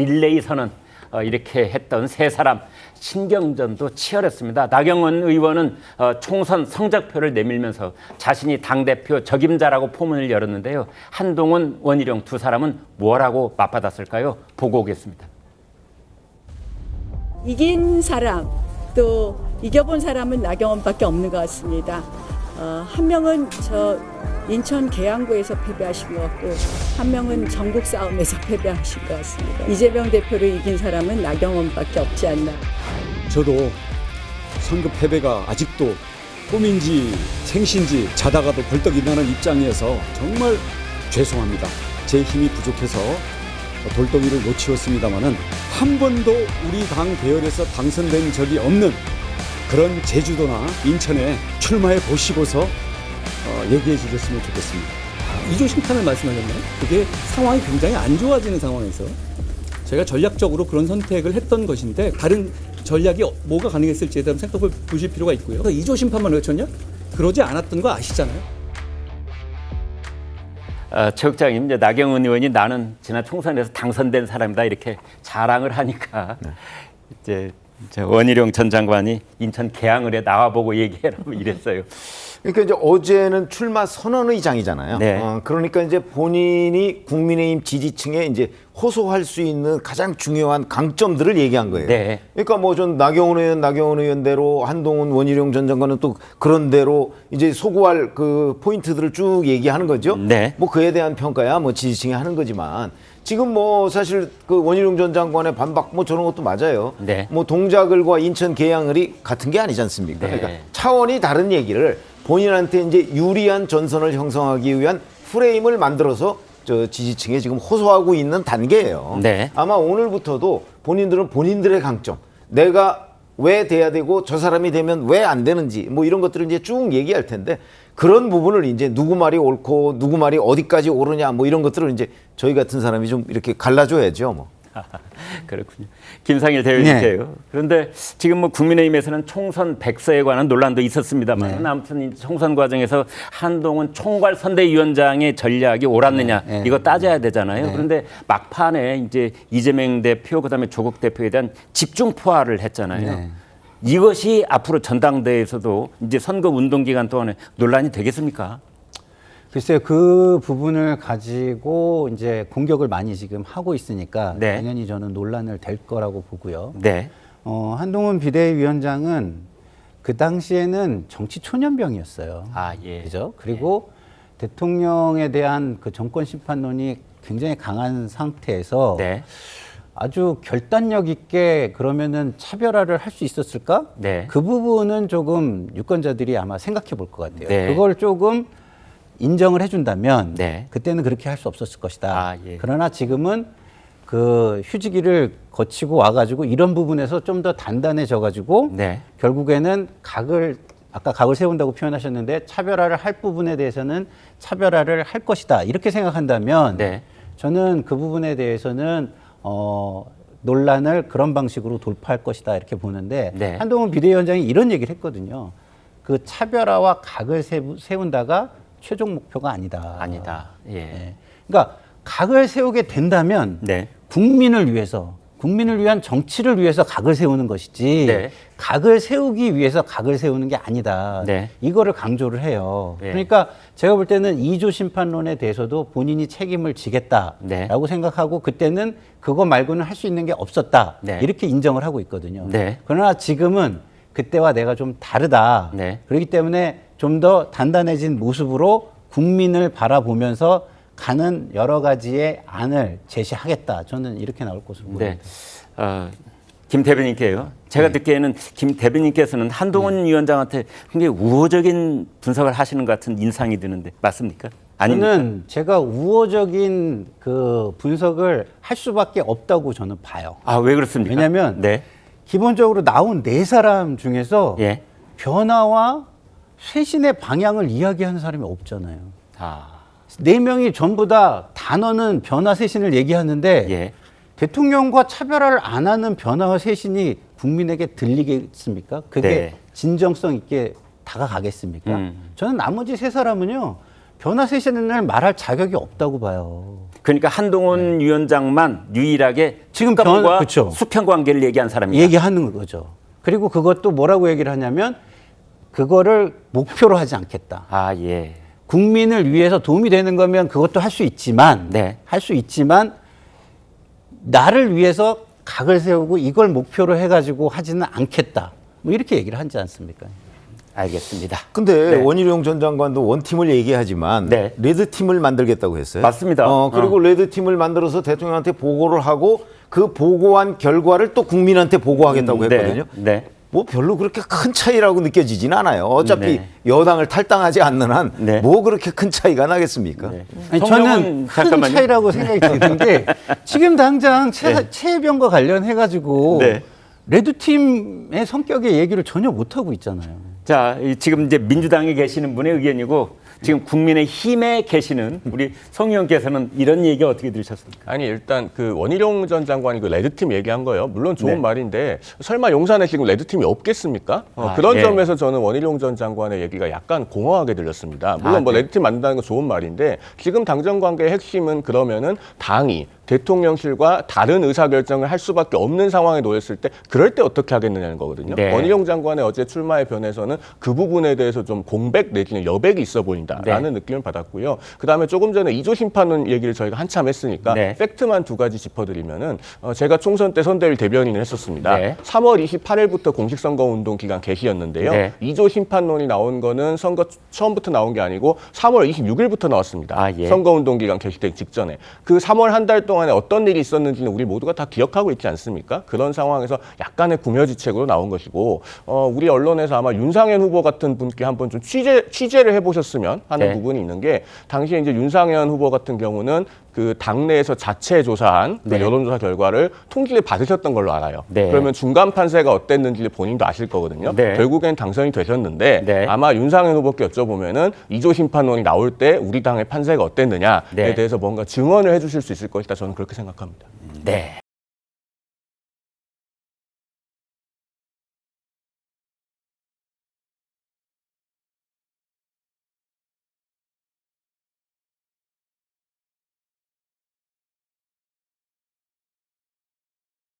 릴레이 선언 이렇게 했던 세 사람 신경전도 치열했습니다. 나경원 의원은 총선 성적표를 내밀면서 자신이 당대표 적임자라고 포문을 열었는데요. 한동훈, 원희룡 두 사람은 뭐라고 맞받았을까요? 보고 오겠습니다. 이긴 사람 또 이겨본 사람은 나경원밖에 없는 것 같습니다. 한 명은 저 인천 계양구에서 패배하신 것 같고 한 명은 전국 싸움에서 패배하신 것 같습니다. 이재명 대표를 이긴 사람은 나경원밖에 없지 않나. 저도 선거 패배가 아직도 꿈인지 생신지 자다가도 벌떡 일어나는 입장이어서 정말 죄송합니다. 제 힘이 부족해서 돌덩이를 못 치웠습니다마는 한 번도 우리 당 계열에서 당선된 적이 없는 그런 제주도나 인천에 출마해 보시고서 얘기해 주셨으면 좋겠습니다. 이조 심판을 말씀하셨나요? 그게 상황이 굉장히 안 좋아지는 상황에서 제가 전략적으로 그런 선택을 했던 것인데 다른 전략이 뭐가 가능했을지에 대한 생각해 보실 필요가 있고요. 이조 심판만 외쳤냐? 그러지 않았던 거 아시잖아요. 체육장님, 이제 나경원 의원이 나는 지난 총선에서 당선된 사람이다 이렇게 자랑을 하니까 이제 원희룡 전 장관이 인천 계양을에 나와보고 얘기해라고 이랬어요. 그러니까 이제 어제는 출마 선언의장이잖아요. 네. 그러니까 이제 본인이 국민의힘 지지층에 이제 호소할 수 있는 가장 중요한 강점들을 얘기한 거예요. 네. 그러니까 뭐 전 나경원 의원대로 한동훈, 원희룡 전 장관은 또 그런 대로 이제 소구할 그 포인트들을 쭉 얘기하는 거죠. 네. 뭐 그에 대한 평가야 뭐 지지층이 하는 거지만 지금 뭐 사실 그 원희룡 전 장관의 반박 뭐 저런 것도 맞아요. 네. 뭐 동작을과 인천 계양을이 같은 게 아니지 않습니까? 네. 그러니까 차원이 다른 얘기를 본인한테 이제 유리한 전선을 형성하기 위한 프레임을 만들어서 저 지지층에 지금 호소하고 있는 단계예요. 네. 아마 오늘부터도 본인들은 본인들의 강점, 내가 왜 돼야 되고 저 사람이 되면 왜 안 되는지 뭐 이런 것들을 이제 쭉 얘기할 텐데 그런 부분을 이제 누구 말이 옳고 누구 말이 어디까지 옳으냐 뭐 이런 것들을 이제 저희 같은 사람이 좀 이렇게 갈라줘야죠 뭐. 그렇군요. 김상일 대변인께요. 그런데 지금 뭐 국민의힘에서는 총선 백서에 관한 논란도 있었습니다만 아무튼 총선 과정에서 한동훈 총괄선대위원장의 전략이 옳았느냐 이거 따져야 되잖아요. 그런데 막판에 이제 이재명 대표 그다음에 조국 대표에 대한 집중 포화를 했잖아요. 이것이 앞으로 전당대회에서도 이제 선거 운동 기간 동안에 논란이 되겠습니까? 글쎄요, 그 부분을 가지고 이제 공격을 많이 지금 하고 있으니까 네. 당연히 저는 논란을 될 거라고 보고요. 네. 한동훈 비대위원장은 그 당시에는 정치 초년병이었어요. 아, 예. 그죠? 그리고 대통령에 대한 그 정권 심판론이 굉장히 강한 상태에서 네. 아주 결단력 있게 그러면은 차별화를 할 수 있었을까? 네. 그 부분은 조금 유권자들이 아마 생각해 볼 것 같아요. 네. 그걸 조금 인정을 해준다면 네. 그때는 그렇게 할 수 없었을 것이다. 아, 예. 그러나 지금은 그 휴지기를 거치고 와가지고 이런 부분에서 좀 더 단단해져가지고 네. 결국에는 아까 각을 세운다고 표현하셨는데 차별화를 할 부분에 대해서는 차별화를 할 것이다. 이렇게 생각한다면 네. 저는 그 부분에 대해서는 논란을 그런 방식으로 돌파할 것이다. 이렇게 보는데 네. 한동훈 비대위원장이 이런 얘기를 했거든요. 그 차별화와 각을 세운다가 최종 목표가 아니다. 아니다. 예. 그러니까 각을 세우게 된다면 네. 국민을 위한 정치를 위해서 각을 세우는 것이지 네. 각을 세우기 위해서 각을 세우는 게 아니다. 네. 이거를 강조를 해요. 네. 그러니까 제가 볼 때는 이조 심판론에 대해서도 본인이 책임을 지겠다라고 네. 생각하고 그때는 그거 말고는 할 수 있는 게 없었다. 네. 이렇게 인정을 하고 있거든요. 네. 그러나 지금은 그때와 내가 좀 다르다. 네. 그렇기 때문에 좀 더 단단해진 모습으로 국민을 바라보면서 가는 여러 가지의 안을 제시하겠다. 저는 이렇게 나올 것으로 보입니다. 네. 김 대변인께요. 제가 듣기에는 김 대변인께서는 한동훈 위원장한테 굉장히 우호적인 분석을 하시는 것 같은 인상이 드는데 맞습니까? 아닙니까? 저는 제가 우호적인 그 분석을 할 수밖에 없다고 저는 봐요. 아, 왜 그렇습니까? 왜냐하면 네. 기본적으로 나온 네 사람 중에서 예. 변화와 쇄신의 방향을 이야기하는 사람이 없잖아요. 아, 네 명이 전부 다 단어는 변화 쇄신을 얘기하는데 예. 대통령과 차별화를 안 하는 변화와 쇄신이 국민에게 들리겠습니까? 그게 네. 진정성 있게 다가가겠습니까? 저는 나머지 세 사람은요, 변화쇄신을 말할 자격이 없다고 봐요. 그러니까 한동훈 위원장만 유일하게 지금 특검과 그쵸. 수평 관계를 얘기한 사람이다. 얘기하는 거죠. 그리고 그것도 뭐라고 얘기를 하냐면 그거를 목표로 하지 않겠다. 아, 예. 국민을 위해서 도움이 되는 거면 그것도 할 수 있지만 네. 할 수 있지만 나를 위해서 각을 세우고 이걸 목표로 해가지고 하지는 않겠다. 뭐 이렇게 얘기를 하지 않습니까? 알겠습니다. 근데 네. 원희룡 전 장관도 원팀을 얘기하지만 네. 레드팀을 만들겠다고 했어요. 맞습니다. 그리고 레드팀을 만들어서 대통령한테 보고를 하고 그 보고한 결과를 또 국민한테 보고하겠다고 했거든요. 네. 뭐 별로 그렇게 큰 차이라고 느껴지진 않아요. 어차피 네. 여당을 탈당하지 않는 한 네. 뭐 그렇게 큰 차이가 나겠습니까? 네. 아니, 성명은 저는 큰 잠깐만요. 차이라고 생각이 드는 게 지금 당장 최혜병과 관련해가지고 네. 레드팀의 성격의 얘기를 전혀 못하고 있잖아요. 자, 지금 이제 민주당에 계시는 분의 의견이고 지금 국민의힘에 계시는 우리 송 의원께서는 이런 얘기 어떻게 들으셨습니까? 아니 일단 그 원희룡 전 장관이 그 레드팀 얘기한 거예요. 물론 좋은 네. 말인데 설마 용산에 지금 레드팀이 없겠습니까? 그런 예. 점에서 저는 원희룡 전 장관의 얘기가 약간 공허하게 들렸습니다. 물론 뭐 네. 레드팀 만든다는 건 좋은 말인데 지금 당정 관계의 핵심은 그러면은 당이 대통령실과 다른 의사결정을 할 수밖에 없는 상황에 놓였을 때 그럴 때 어떻게 하겠느냐는 거거든요. 네. 원희룡 장관의 어제 출마의 변에서는 그 부분에 대해서 좀 공백 내지는 여백이 있어 보인다라는 느낌을 받았고요. 그다음에 조금 전에 2조 심판론 얘기를 저희가 한참 했으니까 네. 팩트만 두 가지 짚어드리면은 제가 총선 때 선대위 대변인을 했었습니다. 네. 3월 28일부터 공식 선거운동 기간 개시였는데요. 네. 2조 심판론이 나온 거는 선거 처음부터 나온 게 아니고 3월 26일부터 나왔습니다. 아, 예. 선거운동 기간 개시되기 직전에 그 3월 한 달 동안에 어떤 일이 있었는지는 우리 모두가 다 기억하고 있지 않습니까? 그런 상황에서 약간의 구며지책으로 나온 것이고 우리 언론에서 아마 윤상현 후보 같은 분께 한번 좀 취재를 해보셨으면 하는 네. 부분이 있는 게 당시에 이제 윤상현 후보 같은 경우는 그 당내에서 자체 조사한 그 네. 여론조사 결과를 통지를 받으셨던 걸로 알아요. 네. 그러면 중간 판세가 어땠는지 본인도 아실 거거든요. 네. 결국엔 당선이 되셨는데 네. 아마 윤상현 후보께 여쭤보면은 2조 심판론이 나올 때 우리 당의 판세가 어땠느냐에 네. 대해서 뭔가 증언을 해주실 수 있을 것이다. 저는 그렇게 생각합니다. 네.